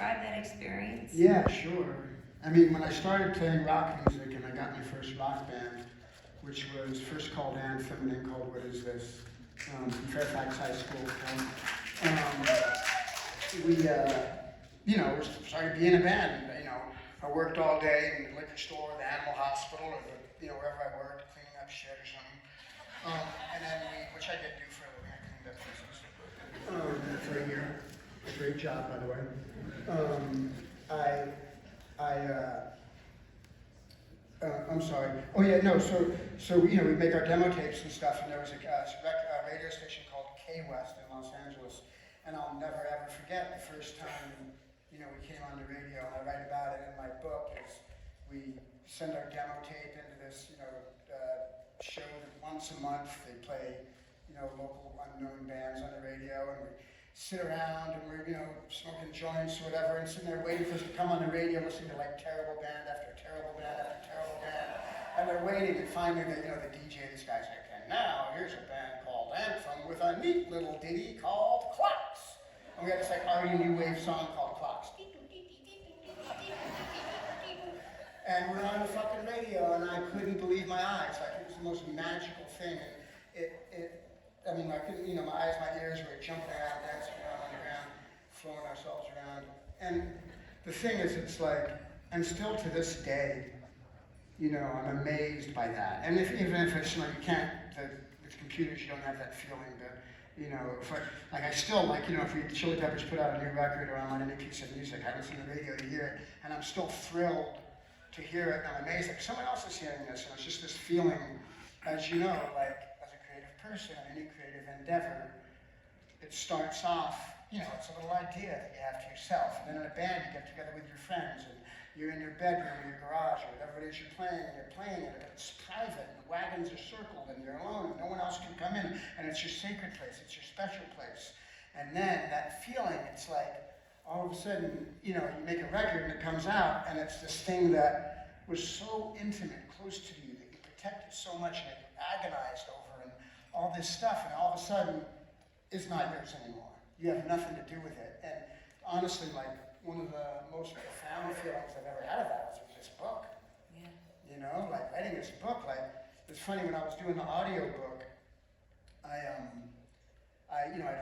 describe that experience? Yeah, sure. I mean, when I started playing rock music and I got my first rock band, which was first called Anthem and then called What Is This, from Fairfax High School. We started being a band. I worked all day in the liquor store, the animal hospital, or wherever I worked, cleaning up shit or something. And then which I did do for a living, I cleaned up places for a year. A great job, by the way. I'm sorry. Oh yeah, no. So we make our demo tapes and stuff, and there was a radio station called K West in Los Angeles, and I'll never ever forget the first time we came on the radio. And I write about it in my book. Is we send our demo tape into this show that once a month they play local unknown bands on the radio, and we sit around and we're smoking joints or whatever, and sitting there waiting for us to come on the radio, listening to like terrible band after terrible band after terrible band, and they're waiting, and finally the DJ, this guy's like, and now here's a band called Anthem with a neat little ditty called Clocks, and we had this like arty new wave song called Clocks, and we're on the fucking radio, and I couldn't believe my eyes. Like, it was the most magical thing, and I couldn't, my eyes, my ears were jumping around, dancing around on the ground, throwing ourselves around. And the thing is, it's like, and still to this day, I'm amazed by that. And even if it's, you can't, with computers, you don't have that feeling that, I still like, if the Chili Peppers put out a new record or I'm on any piece of music, I listen to the radio to hear it, and I'm still thrilled to hear it, and I'm amazed that someone else is hearing this, and it's just this feeling, as you know, like, person in any creative endeavor, it starts off, it's a little idea that you have to yourself. And then in a band, you get together with your friends, and you're in your bedroom or your garage or whatever it is you're playing, and you're playing it, but it's private, and the wagons are circled, and you're alone, and no one else can come in, and it's your sacred place, it's your special place. And then that feeling, it's like, all of a sudden, you make a record, and it comes out, and it's this thing that was so intimate, close to you, that you protected so much, and that you agonized over, all this stuff, and all of a sudden, it's not yours anymore. You have nothing to do with it. And honestly, like, one of the most profound feelings I've ever had of that was with this book. Yeah. Like, writing this book, like, it's funny, when I was doing the audio book, I'd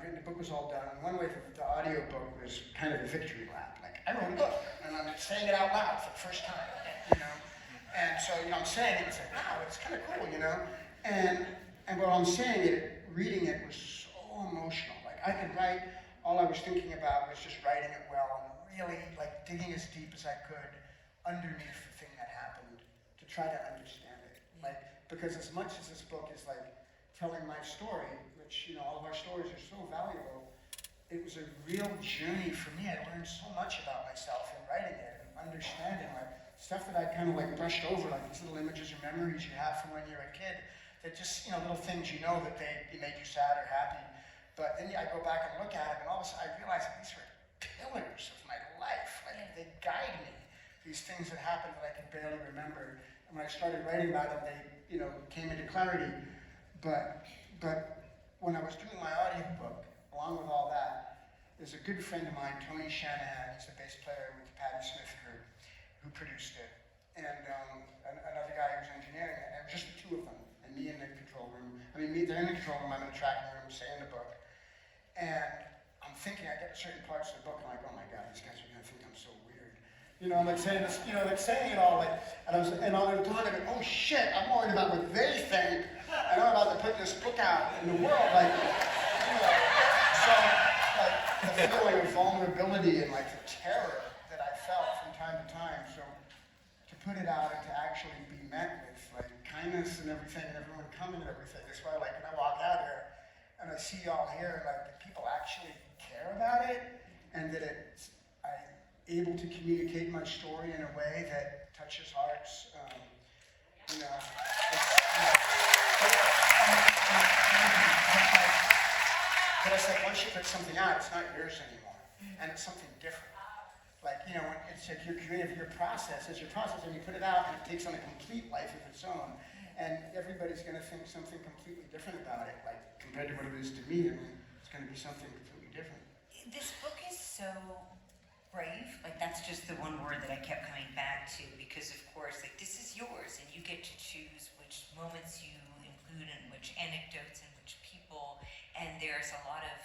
written, the book was all done, and one way for the audio book was kind of a victory lap. Like, I wrote a book, and I'm saying it out loud for the first time, And so, I'm saying it, it's like, wow, it's kind of cool, And while I'm saying it, reading it was so emotional. Like, I could write, all I was thinking about was just writing it well and really, like, digging as deep as I could underneath the thing that happened to try to understand it. Like, because as much as this book is like telling my story, which, all of our stories are so valuable, it was a real journey for me. I learned so much about myself in writing it and understanding, like, stuff that I kind of like brushed over, like these little images or memories you have from when you're a kid. They're just, little things that they made you sad or happy. But then I go back and look at it, and all of a sudden I realize that these are pillars of my life. Like, they guide me. These things that happened that I can barely remember. And when I started writing about them, they, came into clarity. But when I was doing my audiobook, along with all that, there's a good friend of mine, Tony Shanahan. He's the bass player with the Patti Smith group, who produced it. And another guy who was engineering it. And it was just the two of them. Me in the control room. They're in the control room, I'm in the tracking room, saying the book. And I'm thinking, I get certain parts of the book, and I'm like, oh my God, these guys are gonna think I'm so weird. I'm like saying this, like saying it all, like, and I was doing it, oh shit, I'm worried about what they think, and I'm about to put this book out in the world, like, so, like, the feeling of vulnerability and, like, the terror that I felt from time to time, so to put it out and to actually be met with, like, kindness and everything, and everyone coming and everything. That's why, like, when I walk out here and I see y'all here, like, that people actually care about it, and that I'm able to communicate my story in a way that touches hearts. But it's like, once you put something out, it's not yours anymore, and it's something different. Like, when it's like your creative, your process, and you put it out, and it takes on a complete life of its own. And everybody's going to think something completely different about it. Like, compared to what it is to me, it's going to be something completely different. This book is so brave. Like, that's just the one word that I kept coming back to, because of course, like, this is yours and you get to choose which moments you include and which anecdotes and which people. And there's a lot of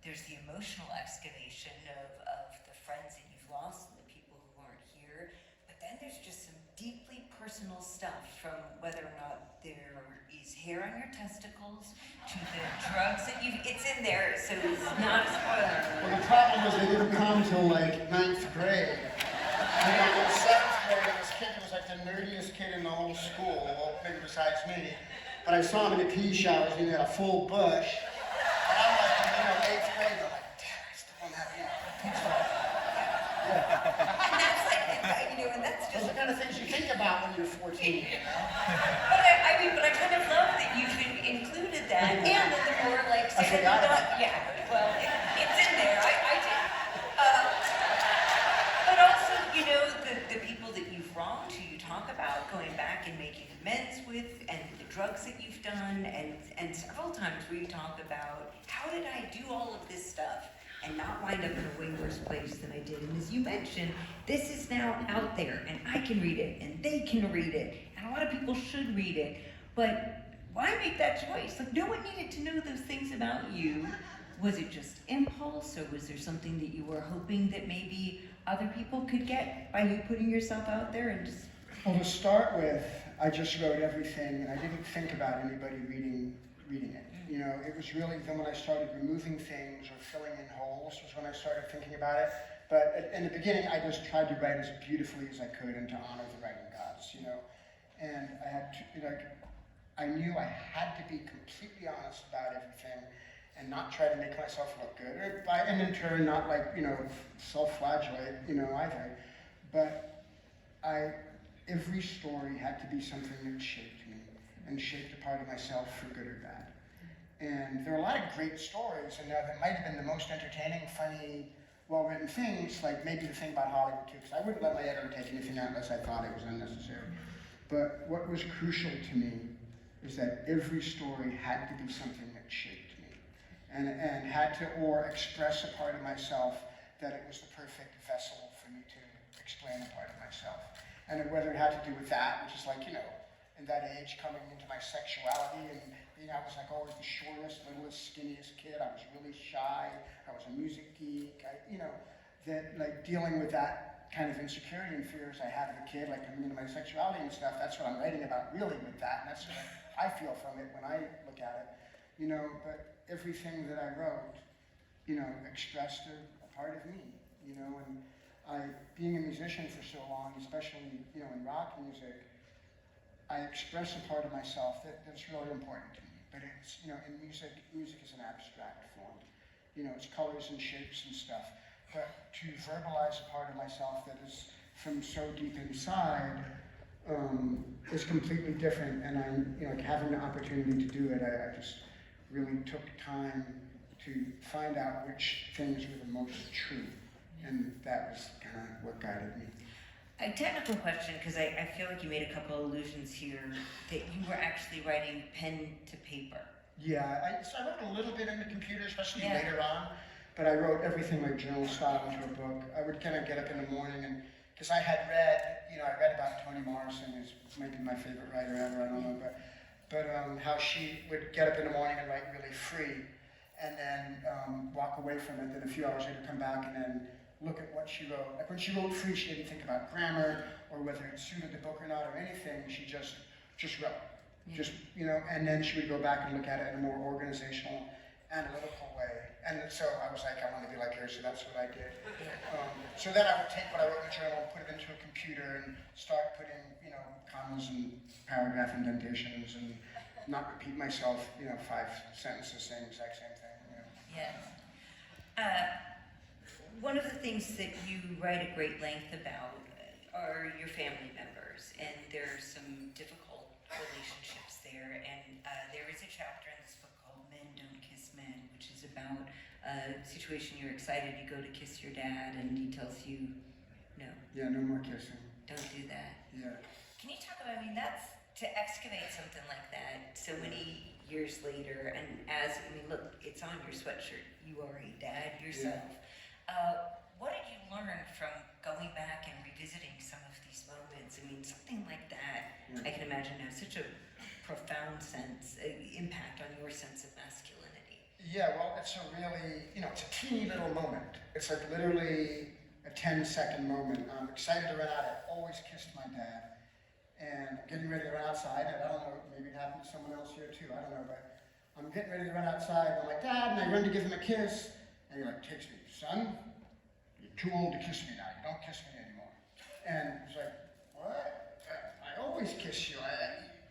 there's the emotional excavation of the friends that you've lost and the people who aren't here. But then there's just some deeply personal stuff, from whether or not there is hair on your testicles to the drugs that it's in there, so it's not a spoiler. Well, the problem was they didn't come till like 9th grade. And then in 7th grade, this kid was like the nerdiest kid in the whole school, well, maybe besides me. But I saw him in the pee showers and he had a full bush. And I'm like, 8th grade, I'm like, damn, I still don't have, And that's like, and that's Those just. are the kind of things you think about when you're 14, But I kind of love that you've included that, and that the more like. I forgot about that. Yeah, well, it's in there. I did. But also, the people that you've wronged, who you talk about going back and making amends with, and the drugs that you've done, and several times where you talk about, how did I do all of this stuff and not wind up in a way worse place than I did? And as you mentioned, this is now out there, and I can read it, and they can read it, and a lot of people should read it. But why make that choice? Like, no one needed to know those things about you. Was it just impulse, or was there something that you were hoping that maybe other people could get by you putting yourself out there and just... Well, to start with, I just wrote everything, and I didn't think about anybody reading it. It was really then when I started removing things or filling in holes was when I started thinking about it. But in the beginning, I just tried to write as beautifully as I could and to honor the writing gods, And I had to, I knew I had to be completely honest about everything and not try to make myself look good, and in turn not self-flagellate, either. But every story had to be something that shaped me and shaped a part of myself for good or bad. And there are a lot of great stories in there that might have been the most entertaining, funny, well-written things, like maybe the thing about Hollywood too, because I wouldn't let my editor take anything out unless I thought it was unnecessary. But what was crucial to me is that every story had to be something that shaped me and had to express a part of myself that it was the perfect vessel for me to explain a part of myself. And whether it had to do with that, which is like, in that age coming into my sexuality and I was like always the shortest, littlest, skinniest kid. I was really shy. I was a music geek. That like dealing with that kind of insecurity and fears I had as a kid, like coming into my sexuality and stuff. That's what I'm writing about really with that, and that's what I feel from it when I look at it. But everything that I wrote, expressed a part of me. And being a musician for so long, especially in rock music, I express a part of myself that's really important to me. But it's, in music is an abstract form. It's colors and shapes and stuff. But to verbalize a part of myself that is from so deep inside is completely different. And I'm, having the opportunity to do it, I just really took time to find out which things were the most true. And that was kind of what guided me. A technical question, because I feel like you made a couple allusions here, that you were actually writing pen to paper. Yeah, I wrote a little bit in the computer, especially later on, but I wrote everything like journal style into a book. I would kind of get up in the morning and, because I had read, I read about Toni Morrison, who's maybe my favorite writer ever, I don't know, but how she would get up in the morning and write really free, and then walk away from it, then a few hours later come back and then look at what she wrote. Like when she wrote free, she didn't think about grammar or whether it suited the book or not or anything. She just wrote. Yeah. And then she would go back and look at it in a more organizational, analytical way. And so I was like, I want to be like her, so that's what I did. So then I would take what I wrote in the journal, put it into a computer, and start putting, commas and paragraph indentations and not repeat myself, 5 sentences saying the exact same thing. Yes. One of the things that you write at great length about are your family members, and there's some difficult relationships there. And there is a chapter in this book called Men Don't Kiss Men, which is about a situation you're excited to go to kiss your dad, and he tells you, no. Yeah, no more kissing. Don't do that. Yeah. Can you talk about, that's to excavate something like that so many years later, and look, it's on your sweatshirt. You are a dad yourself. Yeah. What these moments. I mean, something like that, I can imagine has such a profound impact on your sense of masculinity. Yeah, well, it's a really, it's a teeny little moment. It's like literally a 10-second moment. I'm excited to run out. I always kissed my dad. And I'm getting ready to run outside. And I don't know, maybe it happened to someone else here too. I don't know, but I'm getting ready to run outside. And I'm like, Dad, and I run to give him a kiss. And he like takes me, son, you're too old to kiss me now. You don't kiss me anymore. And he's like, what? I always kiss you.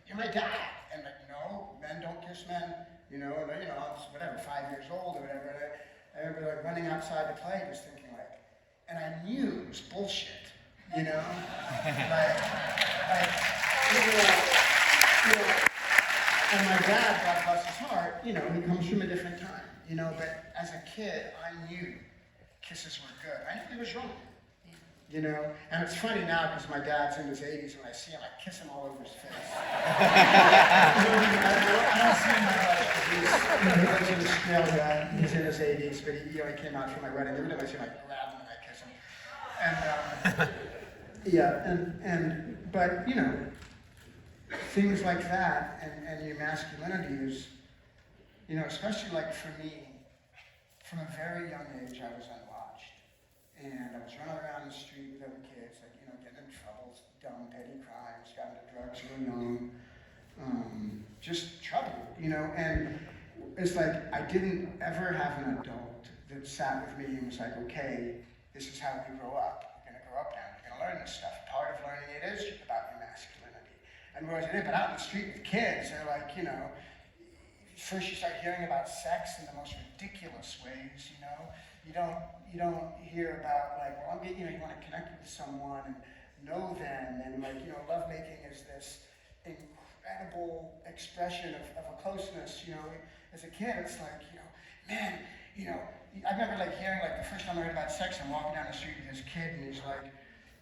You're my dad. And like, no, men don't kiss men. And I was whatever, 5 years old or whatever. And I remember like running outside to play, just thinking like, and I knew it was bullshit, like, and my dad, God bless his heart, he comes from a different time, but as a kid, I knew kisses were good. I knew he was wrong, and it's funny now because my dad's in his 80s, and when I see him, I kiss him all over his face. I don't see him much, he lives in Australia, he's in his 80s, but he came out for my wedding. Every time I see him, I grab him and I kiss him. And but things like that and your masculinity is, especially like for me, from a very young age I was unwatched. And I was running around the street with other kids, like, getting in trouble, dumb, petty crimes, got into drugs real young, just trouble, and it's like I didn't ever have an adult that sat with me and was like, okay, this is how we grow up. You're gonna grow up now, you're gonna learn this stuff. Part of learning it is about your masculinity. And whereas but out in the street with kids, they're like, first you start hearing about sex in the most ridiculous ways, You don't hear about like, well, you want to connect with someone and know them, and like, lovemaking is this incredible expression of a closeness, As a kid, it's like, man, I remember like hearing like the first time I heard about sex, I'm walking down the street with this kid, and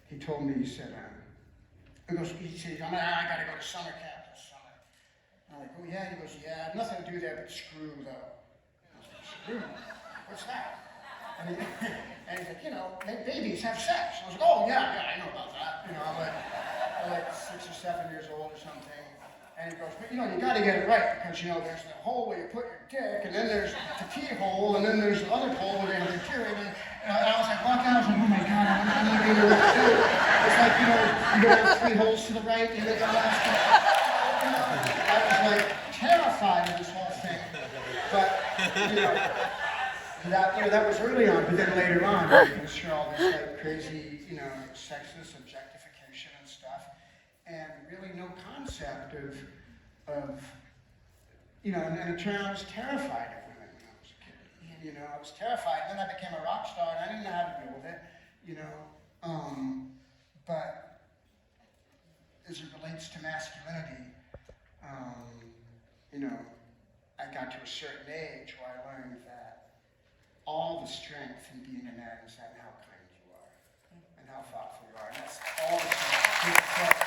he told me, he said, I gotta go to summer camp this summer. I'm like, oh yeah? He goes, yeah, nothing to do there but screw though. I was like, screw? What's that? And he's like, babies have sex. I was like, oh yeah, I know about that. I'm like 6 or 7 years old or something. And he goes, but you gotta get it right, because there's the hole where you put your dick, and then there's the pee hole, and then there's the other hole where you're chewing. And I was like, walking out, I was like, oh my God, I'm not gonna know what to do. It's like, you have 3 holes to the right, and then the last I was like terrified of this whole thing. But that was early on, but then later on, you was sure all this like crazy, sexist objectification and stuff, and really no concept of and it turned out I was terrified of women when I was a kid. I was terrified. And then I became a rock star, and I didn't know how to deal with it. But as it relates to masculinity, I got to a certain age where I learned that all the strength in being a man is in how kind you are and how thoughtful you are. And that's all the strength.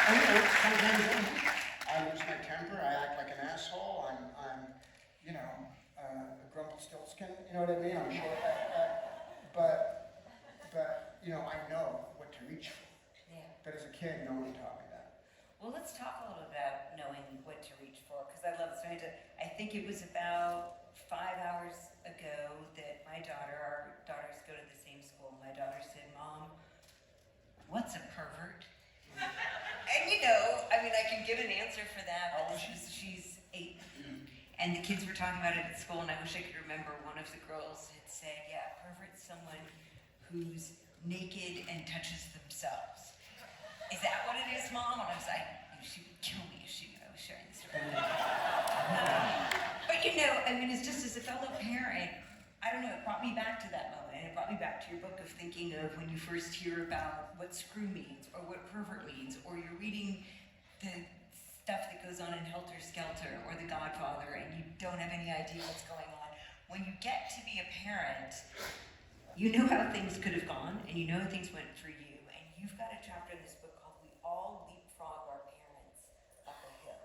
Sometimes I lose my temper, I act like an asshole, I'm a Grumpelstiltskin, you know what I mean? I'm short, but I know what to reach for. Yeah. But as a kid, no one taught me that. Well, let's talk a little about knowing what to reach for, because I love this. I think it was about 5 hours ago that our daughters go to the same school. My daughter said, Mom, what's a pervert? And I can give an answer for that, but she's 8. And the kids were talking about it at school, and I wish I could remember one of the girls had said, yeah, pervert's someone who's naked and touches themselves. Is that what it is, Mom? And I was like, she would kill me if she knew I was sharing this with her. But it's just as a fellow parent, I don't know, it brought me back to that moment. And it brought me back to your book of thinking of when you first hear about what screw means, or what pervert means, or you're reading the stuff that goes on in Helter Skelter, or The Godfather, and you don't have any idea what's going on. When you get to be a parent, you know how things could have gone, and you know how things went for you, and you've got a chapter in this book called We All Leapfrog Our Parents Up a Hill,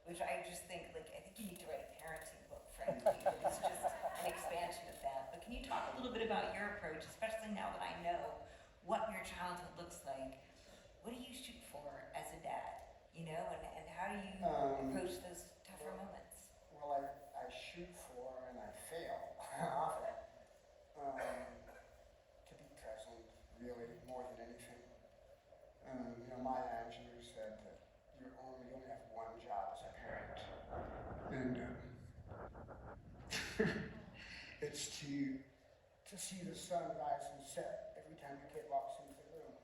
which I just think, I think you need to write a parenting book, frankly. It's just an expansion of that. But can you talk a little bit about your approach, especially now that I know what your childhood looks like, what do you shoot for as a dad? You know, and how do you approach those tougher moments? Well, I shoot for and I fail often to be present, really, more than anything. You know, Maya Angelou said that you only have one job as a parent, and it's to see the sun rise and set every time the kid walks into the room.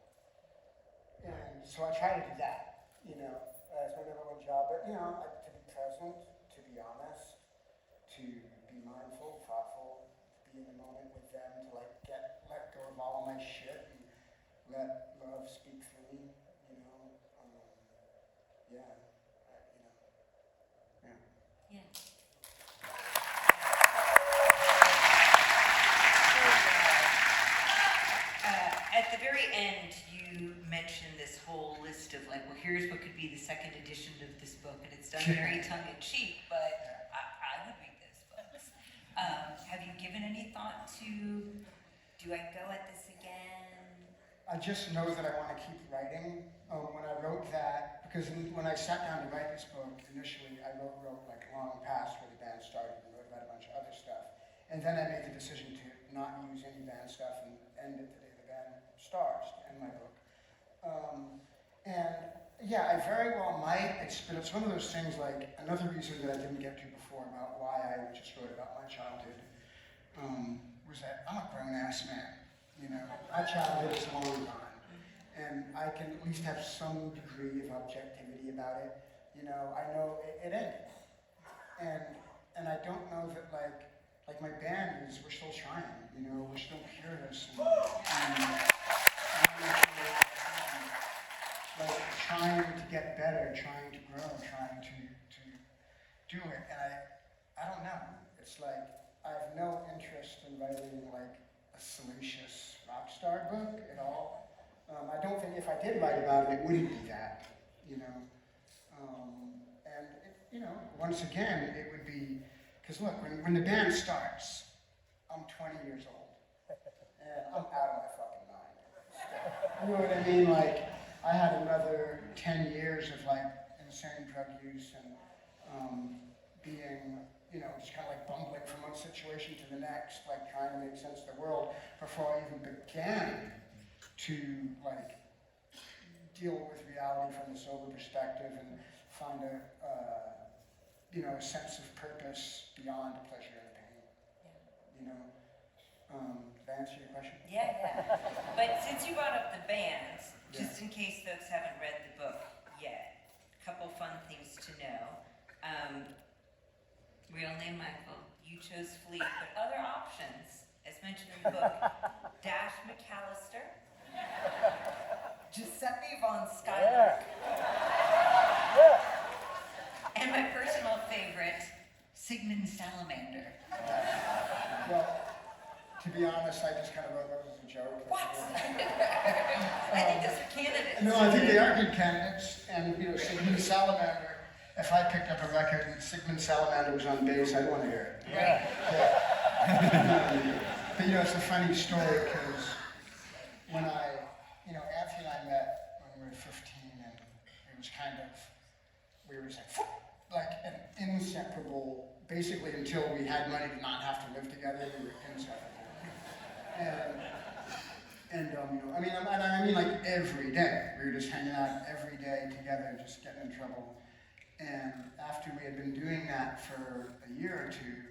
And so I try to do that, you know, as my number one job. But, you know, to be present, to be honest, to be mindful, thoughtful, to be in the moment with them, to like let go of all of my shit and let love speak for me, you know. Yeah, you know, yeah. Yeah. At the very end, you mentioned this whole list of like, well, here's what could be the second edition of this book, and it's done very tongue-in-cheek, but I would read those books. Have you given any thought to, do I go at this again? I just know that I want to keep writing. When I wrote that, because when I sat down to write this book, initially I wrote like Long Past, where the band started, and wrote about a bunch of other stuff. And then I made the decision to not use any band stuff and end it the day the band stars, to end my book. And yeah, I very well might, but it's one of those things like, another reason that I didn't get to before about why I just wrote about my childhood was that I'm a grown-ass man, you know. My childhood is long gone, and I can at least have some degree of objectivity about it. You know, I know it ended, and I don't know that like my band is, we're still trying, you know, we're still curious, and like trying to get better, trying to grow, trying to do it, and I don't know. It's like I have no interest in writing like a salacious rock star book at all. I don't think if I did write about it, it wouldn't be that, you know. And it, you know, once again, it would be, because look, when the band starts, I'm 20 years old, and I'm out of my fucking mind. You know what I mean? Like, I had another 10 years of like insane drug use and being, you know, just kind of like bumbling from one situation to the next, like trying to make sense of the world before I even began to like deal with reality from a sober perspective and find a you know, a sense of purpose beyond pleasure and pain. Yeah. You know, did I answer your question? Yeah. But since you brought up the bands, just in case folks haven't read the book yet, a couple fun things to know. Real name Michael, you chose Flea, but other options, as mentioned in the book, Dash McAllister, Giuseppe Von Skylark, and my personal favorite, Sigmund Salamander. Well, to be honest, I just kind of wrote those as a joke. What? I think those are candidates. No, I think they are good candidates, and you know, Sigmund Salamander. If I picked up a record and Sigmund Salamander was on bass, I'd want to hear it. Right. Yeah. But you know, it's a funny story because when you know, Anthony and I met when we were 15, and it was kind of, we were just like an inseparable, basically until we had money to not have to live together, we were inseparable. And you know, I mean like every day, we were just hanging out every day together, just getting in trouble. And after we had been doing that for a year or two,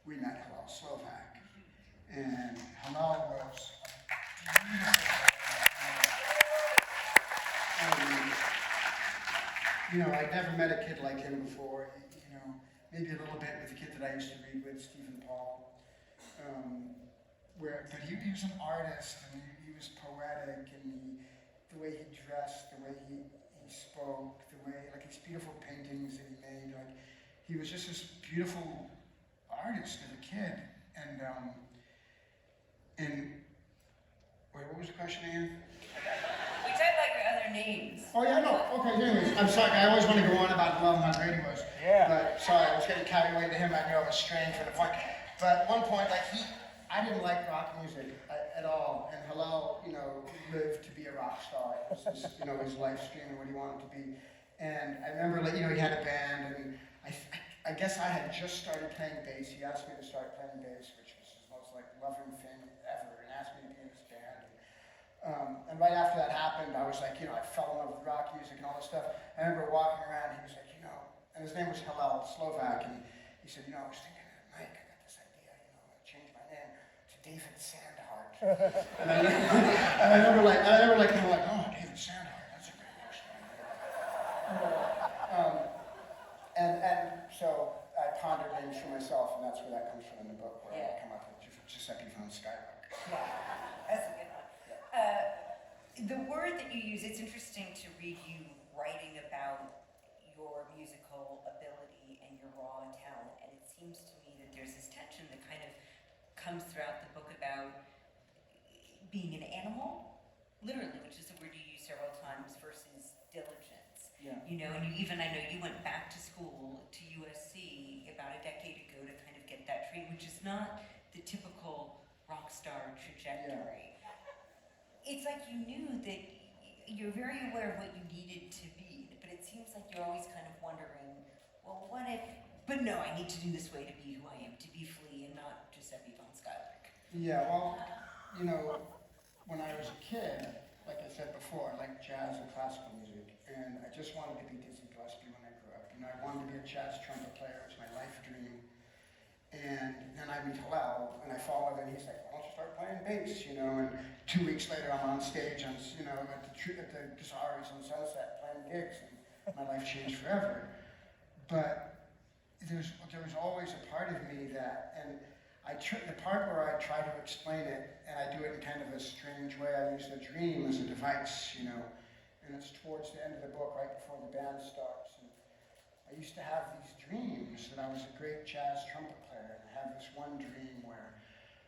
we met Hillel Slovak. And Hillel was you know, I'd never met a kid like him before. You know, maybe a little bit with a kid that I used to read with, Stephen Paul. But he was an artist, and he was poetic, and the way he dressed, the way he spoke, the way, like his beautiful paintings that he made, like he was just this beautiful artist as a kid. And wait, what was the question again? We talked about your other names. Oh yeah, no, okay, anyways, I'm sorry, I always want to go on about how love how great he was. Yeah. But sorry, I was getting carried away to him, I knew I was straying from the point. But at one point, like I I didn't like rock music at all, and Hillel, you know, lived to be a rock star. It was his, you know, his life stream and what he wanted to be. And I remember, like, you know, he had a band, and I guess I had just started playing bass. He asked me to start playing bass, which was his most like loving thing ever, and asked me to be in his band. And right after that happened, I was like, you know, I fell in love with rock music and all this stuff. I remember walking around, he was like, you know, and his name was Hillel, Slovak, and he said, you know, I was thinking, Mike, I got this idea, you know, I changed my name to David Sandhart. And I remember like, kind of like, oh, David Sandhart, that's a great name. And so I pondered names for myself, and that's where that comes from in the book, where I come up with Giuseppe von Skylark. Yeah, that's a good one. The word that you use, it's interesting to read you writing about your musical ability and your raw talent, and it seems to me that there's this tension that kind of comes throughout the book about being an animal, literally, which is a word you use several times, versus diligence. Yeah. You know, and I know you went back to school to USC about a decade ago to kind of get that training, which is not the typical rock star trajectory. Yeah. It's like you knew that you're very aware of what you needed to be, but it seems like you're always kind of wondering, well, what if, but no, I need to do this way to be who I am, to be Flea and not Giuseppe von Skylark. Yeah, well, you know, when I was a kid, like I said before, I liked jazz and classical music, and I just wanted to be Dizzy Gillespie when I grew up. You know, I wanted to be a jazz trumpet player. It was my life dream. And then I meet Hillel, and I fall in, and he's like, why don't you start playing bass, you know? And 2 weeks later, I'm on stage, you know, at the Gazzarri's on Sunset playing gigs, and my life changed forever. But there was always a part of me that, and the part where I try to explain it, and I do it in kind of a strange way, I use the dream as a device, you know, and it's towards the end of the book, right before the band starts. And I used to have these dreams that I was a great jazz trumpet player, and I have this one dream where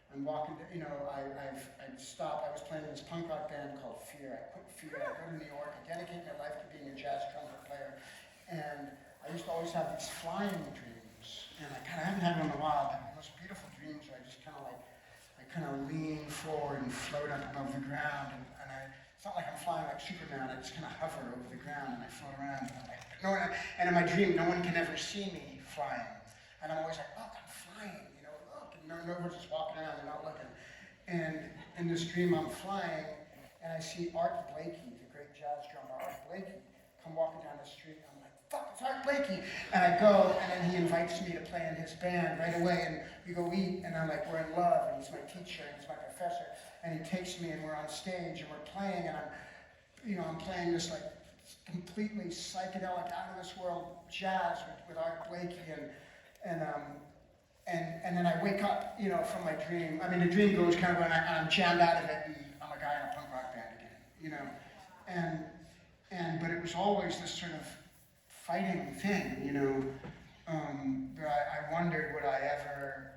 I'm walking, you know, I'd stop, I was playing in this punk rock band called Fear. I quit Fear, I go to New York, I dedicate my life to being a jazz trumpet player, and I used to always have these flying dreams, and I haven't had one in a while, but the most beautiful dreams where I just kind of like, I kind of lean forward and float up above the ground, and it's not like I'm flying like Superman, I just kind of hover over the ground and I float around, and I'm like, and in my dream, no one can ever see me flying. And I'm always like, look, I'm flying, you know, look. And no one's just walking around, they're not looking. And in this dream, I'm flying, and I see Art Blakey, the great jazz drummer, Art Blakey, come walking down the street. I'm like, fuck, it's Art Blakey. And I go, and then he invites me to play in his band right away, and we go eat, and I'm like, we're in love, and he's my teacher, and he's my professor. And he takes me, and we're on stage, and we're playing, and I'm playing this like completely psychedelic, out of this world jazz with Art Blakey, and then I wake up, you know, from my dream. I mean, the dream goes kind of, and I'm jammed out of it, and I'm a guy in a punk rock band again, you know, but it was always this sort of fighting thing, you know. But I wondered, would I ever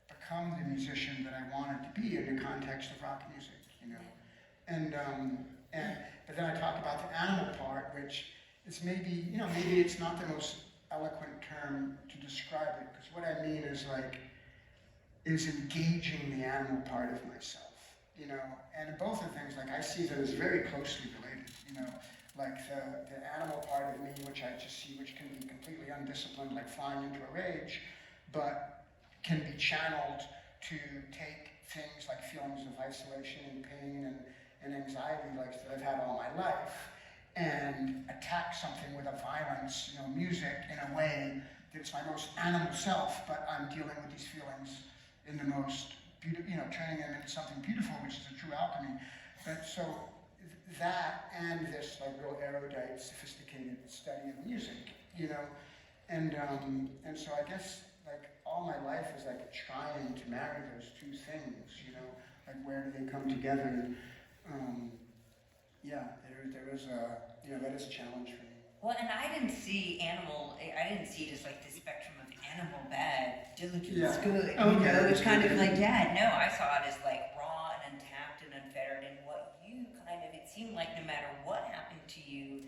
become the musician that I wanted to be in the context of rock music, you know, but then I talk about the animal part, which is maybe it's not the most eloquent term to describe it, because what I mean is engaging the animal part of myself, you know, and both of things, like I see them as very closely related, you know, like the animal part of me, which I just see, which can be completely undisciplined, like flying into a rage, but can be channeled to take things like feelings of isolation and pain and anxiety like that I've had all my life, and attack something with a violence, you know, music in a way that's my most animal self, but I'm dealing with these feelings in the most beautiful, you know, turning them into something beautiful, which is a true alchemy. But so that and this like real erudite, sophisticated study of music, you know, and so I guess like all my life is like trying to marry those two things, you know, like where do they come together? And, there is a, you know, that is a challenge for me. Well, and I didn't see it as like the spectrum of animal bad, diligence good. Okay. You know, it's kind of like that. No, I saw it as like raw and untapped and unfettered, and what you it seemed like no matter what happened to you,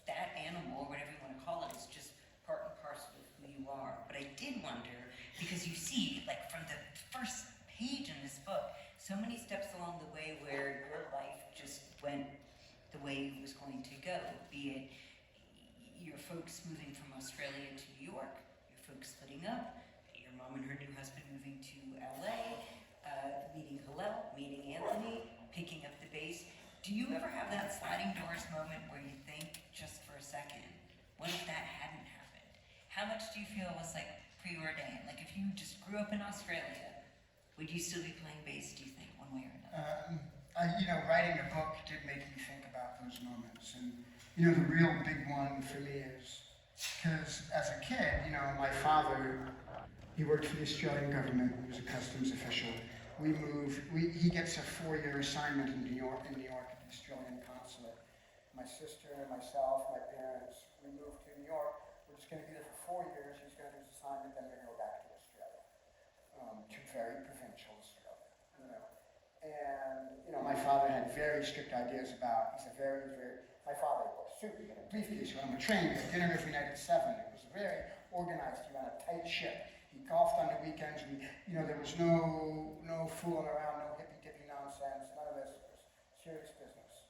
that animal, or whatever you want to call it, is just part and parcel of who you are. But I did wonder, because you see, like from the first page in this so many steps along the way where your life just went the way it was going to go, be it your folks moving from Australia to New York, your folks splitting up, your mom and her new husband moving to LA, meeting Hillel, meeting Anthony, picking up the bass. Do you ever have that sliding doors moment where you think, just for a second, what if that hadn't happened? How much do you feel was like preordained? Like if you just grew up in Australia, would you still be playing bass, do you think, one way or another? Writing a book did make me think about those moments. And, the real big one for me is, because as a kid, my father, he worked for the Australian government. He was a customs official. He gets a 4-year assignment in New York at the Australian consulate. My sister and myself, my parents, we moved to New York. We're just going to be there for 4 years. He's going to do his assignment, then we're going to go back to Australia, to very provincial Australia, And, my father had very strict ideas about, he's a very, my father wore a suit, he had a briefcase, he went on a train, we had dinner every night at 7. It was very organized, he ran a tight ship. He golfed on the weekends, there was no fooling around, no hippy-dippy nonsense, none of this. It was serious business.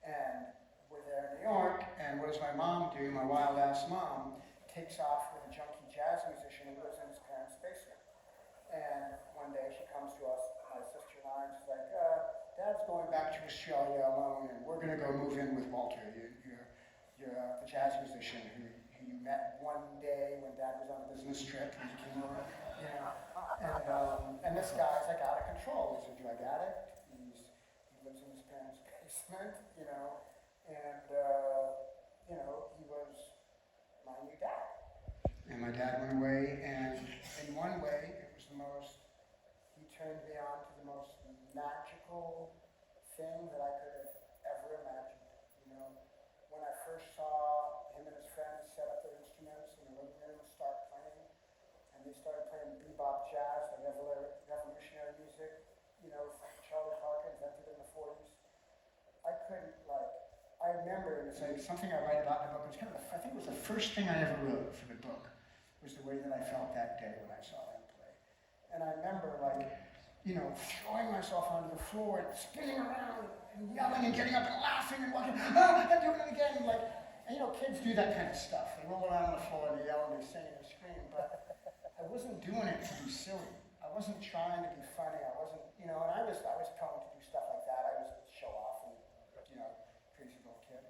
And we're there in New York, and what does my mom do? My wild-ass mom takes off with a junkie jazz musician who lives in his parents' basement. And one day she comes to us, my sister and I, and she's like, Dad's going back to Australia alone, and we're going to go move in with Walter. You're the jazz musician who you met one day when Dad was on a business trip, and he came over, And this guy's like out of control. He's a drug addict. He lives in his parents' basement, and he was my new dad. And my dad went away, and in one way, it was he turned me on to the most magical thing that I could have ever imagined. When I first saw him and his friends set up their instruments in the living room and start playing, and they started playing bebop jazz, the revolutionary music, Charlie Parker invented in the 40s. I remember, and it's like something I write about in the book, I think it was the first thing I ever wrote for the book, was the way that I felt that day when I saw him play. And I remember, throwing myself onto the floor and spinning around and yelling and getting up and laughing and watching, and doing it again. Kids do that kind of stuff. They roll around on the floor and they yell and they sing and they scream, but I wasn't doing it to be silly. I wasn't trying to be funny. I wasn't, and I was prone to do stuff like that. I was show off and, crazy little kid.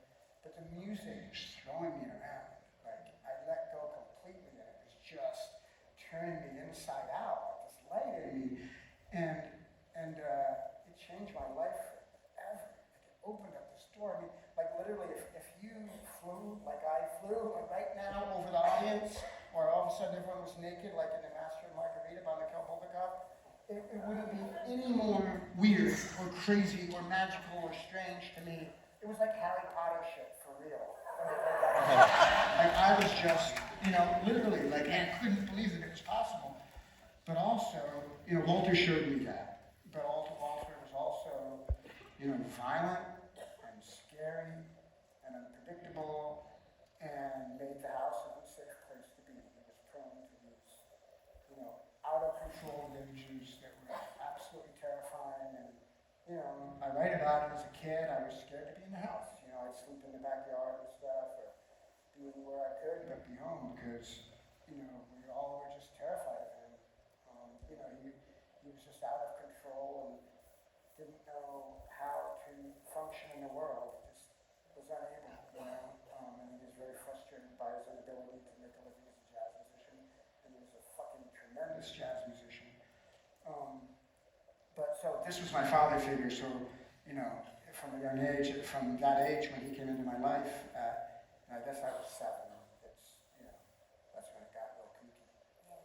But the music was throwing me around. I let go completely and it was just turning me inside out, this light in me. And it changed my life forever. It opened up this door. Literally, if you flew like I flew right now over the audience, or all of a sudden everyone was naked, like in the Master and Margarita by Mikhail Bulgakov, it wouldn't be any more weird or crazy or magical or strange to me. It was like Harry Potter shit for real. I was just, literally, I couldn't believe that it was possible. But also, Walter showed me that. But Walter was also, violent and scary and unpredictable and made the house an unsafe place to be. He was prone to these, out of control rages that were absolutely terrifying. And, I write about it as a kid. I was scared to be in the house. I'd sleep in the backyard and stuff, or be anywhere I could, but be home because, we all were just terrified of him. He was just out of control and didn't know how to function in the world. Just was unable, and he was very frustrated by his inability to make a living as a jazz musician. And he was a fucking tremendous jazz musician. So this was my father figure. So, from a young age, from that age when he came into my life, I guess I was 7. That's when it got real kooky. Yeah.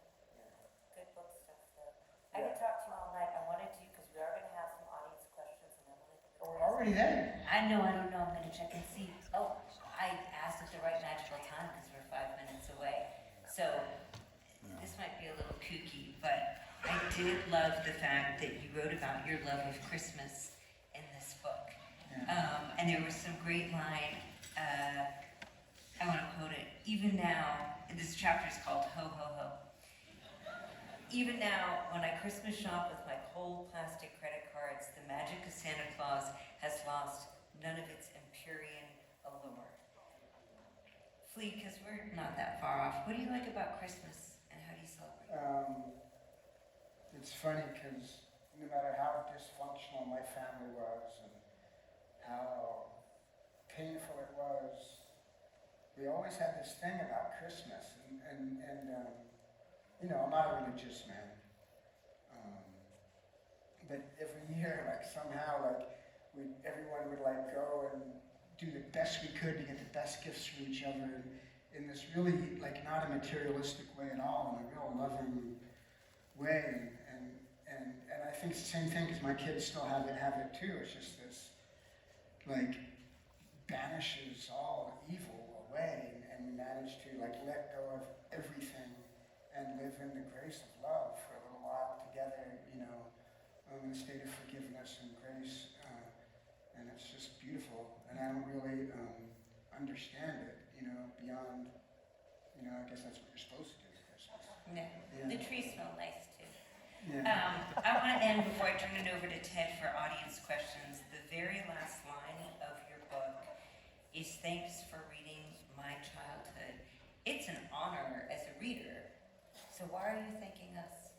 Good book stuff, though. I could talk to you all night. I wanted to, because we are going to have some audience questions, and then We're already there. I don't know. I'm going to check and see. Oh, I asked at the right magical time because we're 5 minutes away. So this might be a little kooky, but I did love the fact that you wrote about your love of Christmas in this book. Yeah. And there was some great line, I want to quote it, even now, this chapter is called Ho Ho Ho. Even now, when I Christmas shop with my cold plastic credit cards, the magic of Santa Claus has lost none of its Empyrean allure. Flea, because we're not that far off, what do you like about Christmas and how do you celebrate? It's funny because no matter how dysfunctional my family was and how painful it was, we always had this thing about Christmas. And you know, I'm not a religious man. But every year, like somehow, like everyone would like go and do the best we could to get the best gifts for each other in this really like not a materialistic way at all, in a real loving way. And I think it's the same thing because my kids still have it too. It's just this like banishes all evil away and we manage to like let go of everything and live in the grace of love for a little while together, you know, in a state of forgiveness and grace. And it's just beautiful. And I don't really understand it, you know, beyond, you know, I guess that's what you're supposed to do at Christmas. No. Yeah. The trees smell nice too. Yeah. I want to end before I turn it over to Ted for audience questions. The very last line of your book is thanks for reading my childhood. It's an honor as a reader. So why are you thanking us?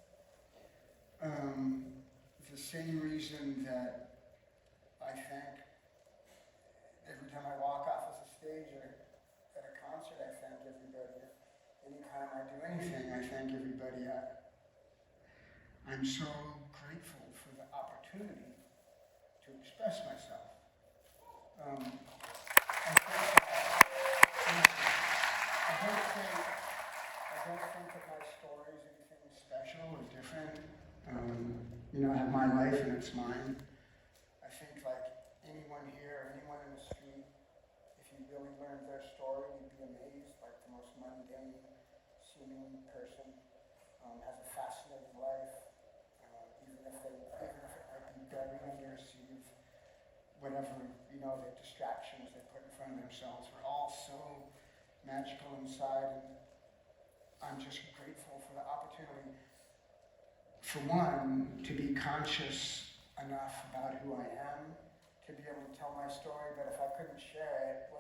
The same reason that I thank every time I walk off of the stage or at a concert, I thank everybody. Anytime I do anything, I thank everybody. I'm so grateful for the opportunity to express myself. I don't think that my story is anything special or different. You know, I have my life and it's mine. I think like anyone here, anyone in the street, if you really learned their story, you'd be amazed. Like the most mundane seeming person has a fascinating life, even if it might be very underreceived, whatever, you know, the distractions they put in front of themselves. We're all so magical inside, and I'm just grateful for the opportunity. For one, to be conscious enough about who I am, to be able to tell my story, but if I couldn't share it,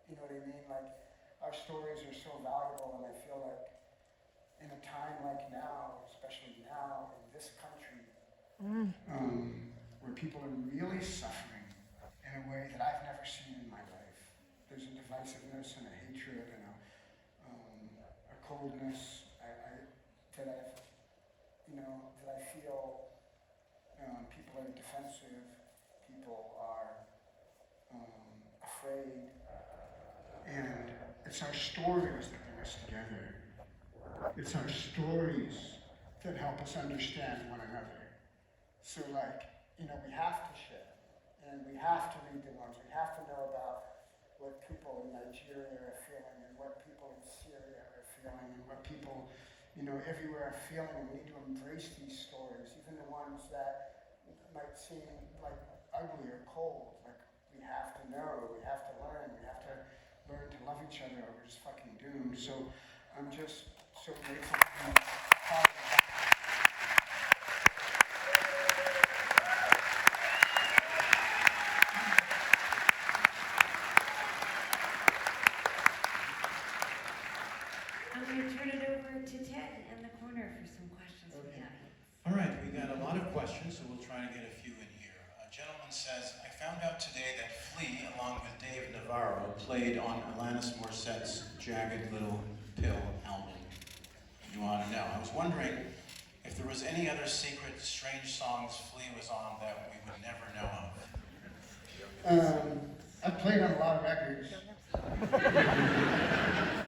you know what I mean? Like, our stories are so valuable, and I feel like in a time like now, especially now in this country, where people are really suffering in a way that I've never seen in my life. There's a divisiveness and a hatred and a coldness that I feel. People are defensive. People are afraid, and it's our stories that bring us together. It's our stories that help us understand one another. So, like, you know, we have to share, and we have to read the ones. We have to know about what people in Nigeria are feeling, and what people in Syria are feeling, and what people, you know, everywhere are feeling. And we need to embrace these stories, even the ones that might seem like ugly or cold. Like, we have to know, we have to learn, we have to learn to love each other, or we're just fucking doomed. So I'm just so grateful to be part of that. I'm going to turn it over to Ted in the corner for some questions from the audience. All right, we got a lot of questions, so we'll try to get a few in here. A gentleman says, I found out today that Flea, along with Dave Navarro, played on Alanis Morissette's Jagged Little Pill album. You want to know? I was wondering if there was any other secret, strange songs Flea was on that we would never know of. I've played on a lot of records.